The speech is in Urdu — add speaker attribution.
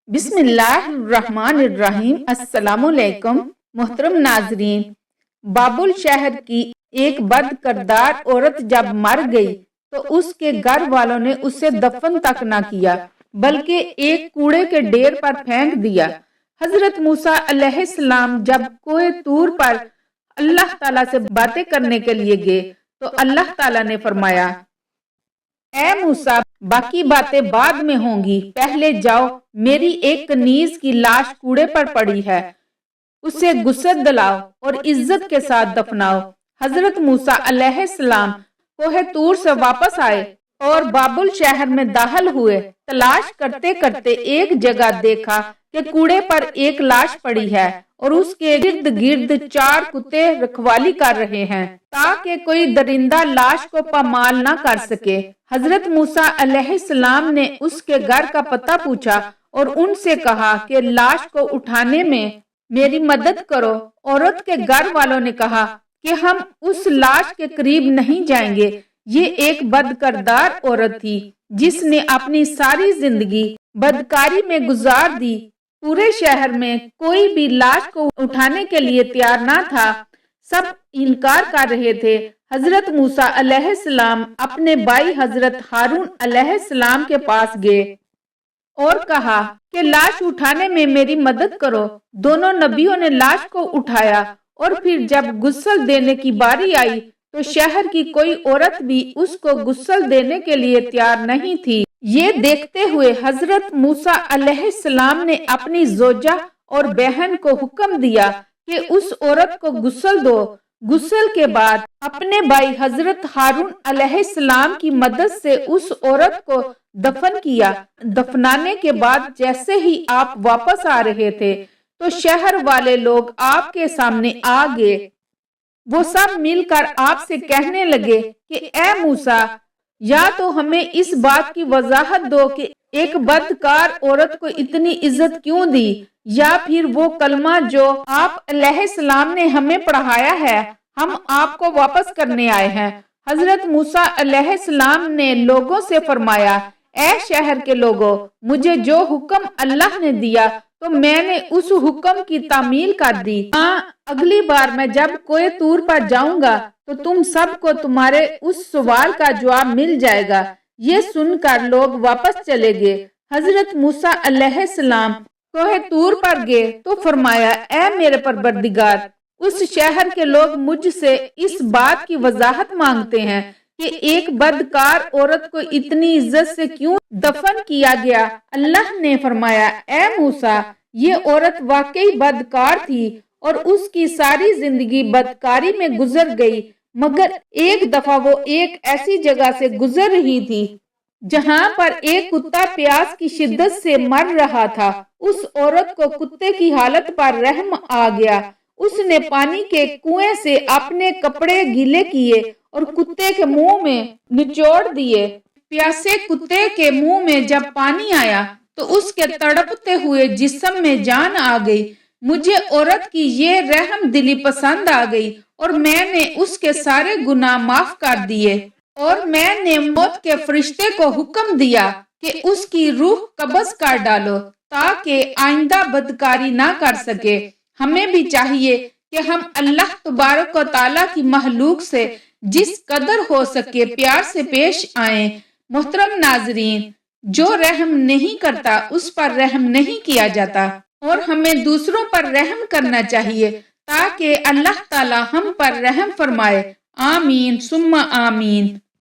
Speaker 1: بسم اللہ الرحمن الرحیم۔ السلام علیکم محترم ناظرین، بابل شہر کی ایک بد کردار عورت جب مر گئی تو اس کے گھر والوں نے اسے دفن تک نہ کیا بلکہ ایک کوڑے کے ڈھیر پر پھینک دیا۔ حضرت موسیٰ علیہ السلام جب کوہ طور پر اللہ تعالیٰ سے باتیں کرنے کے لیے گئے تو اللہ تعالیٰ نے فرمایا، اے موسیٰ، باقی باتیں بعد میں ہوں گی، پہلے جاؤ، میری ایک کنیز کی لاش کوڑے پر پڑی ہے، اسے غسل دلاؤ اور عزت کے ساتھ دفناؤ۔ حضرت موسیٰ علیہ السلام کوہ طور سے واپس آئے اور بابل شہر میں داخل ہوئے۔ تلاش کرتے کرتے ایک جگہ دیکھا کہ کوڑے پر ایک لاش پڑی ہے اور اس کے گرد گرد 4 کتے رکھوالی کر رہے ہیں تاکہ کوئی درندہ لاش کو پامال نہ کر سکے۔ حضرت موسیٰ علیہ السلام نے اس کے گھر کا پتہ پوچھا اور ان سے کہا کہ لاش کو اٹھانے میں میری مدد کرو۔ عورت کے گھر والوں نے کہا کہ ہم اس لاش کے قریب نہیں جائیں گے۔ یہ ایک بدکردار عورت تھی جس نے اپنی ساری زندگی بدکاری میں گزار دی۔ پورے شہر میں کوئی بھی لاش کو اٹھانے کے لیے تیار نہ تھا، سب انکار کر رہے تھے۔ حضرت موسیٰ علیہ السلام اپنے بھائی حضرت ہارون علیہ السلام کے پاس گئے اور کہا کہ لاش اٹھانے میں میری مدد کرو۔ دونوں نبیوں نے لاش کو اٹھایا اور پھر جب غسل دینے کی باری آئی تو شہر کی کوئی عورت بھی اس کو غسل دینے کے لیے تیار نہیں تھی۔ یہ دیکھتے ہوئے حضرت موسیٰ علیہ السلام نے اپنی زوجہ اور بہن کو حکم دیا کہ اس عورت کو غسل دو۔ غسل کے بعد اپنے بھائی حضرت ہارون علیہ السلام کی مدد سے اس عورت کو دفن کیا۔ دفنانے کے بعد جیسے ہی آپ واپس آ رہے تھے تو شہر والے لوگ آپ کے سامنے آ گئے۔ وہ سب مل کر آپ سے کہنے لگے کہ اے موسیٰ، یا تو ہمیں اس بات کی وضاحت دو کہ ایک بدکار عورت کو اتنی عزت کیوں دی، یا پھر وہ کلمہ جو آپ علیہ السلام نے ہمیں پڑھایا ہے ہم آپ کو واپس کرنے آئے ہیں۔ حضرت موسیٰ علیہ السلام نے لوگوں سے فرمایا، اے شہر کے لوگوں، مجھے جو حکم اللہ نے دیا تو میں نے اس حکم کی تعمیل کر دی۔ ہاں، اگلی بار میں جب کوہ طور پر جاؤں گا تو تم سب کو تمہارے اس سوال کا جواب مل جائے گا۔ یہ سن کر لوگ واپس چلے گئے۔ حضرت موسیٰ علیہ السلام کوہ طور پر گئے تو فرمایا، اے میرے پروردگار، اس شہر کے لوگ مجھ سے اس بات کی وضاحت مانگتے ہیں کہ ایک بدکار عورت کو اتنی عزت سے کیوں دفن کیا گیا۔ اللہ نے فرمایا، اے موسیٰ، یہ عورت واقعی بدکار تھی اور اس کی ساری زندگی بدکاری میں گزر گئی، مگر ایک دفعہ وہ ایک ایسی جگہ سے گزر رہی تھی جہاں پر ایک کتا پیاس کی شدت سے مر رہا تھا۔ اس عورت کو کتے کی حالت پر رحم آ گیا۔ اس نے پانی کے کنویں سے اپنے کپڑے گیلے کیے اور کتے کے منہ میں نچوڑ دیے۔ پیاسے کتے کے منہ میں جب پانی آیا تو اس کے تڑپتے ہوئے جسم میں جان آ گئی۔ مجھے عورت کی یہ رحم دلی پسند آ گئی اور میں نے اس کے سارے گناہ معاف کر دیے، اور میں نے موت کے فرشتے کو حکم دیا کہ اس کی روح قبض کر ڈالو تاکہ آئندہ بدکاری نہ کر سکے۔ ہمیں بھی چاہیے کہ ہم اللہ تبارک و تعالیٰ کی مخلوق سے جس قدر ہو سکے پیار سے پیش آئیں۔ محترم ناظرین، جو رحم نہیں کرتا اس پر رحم نہیں کیا جاتا، اور ہمیں دوسروں پر رحم کرنا چاہیے تاکہ اللہ تعالیٰ ہم پر رحم فرمائے۔ آمین ثم آمین۔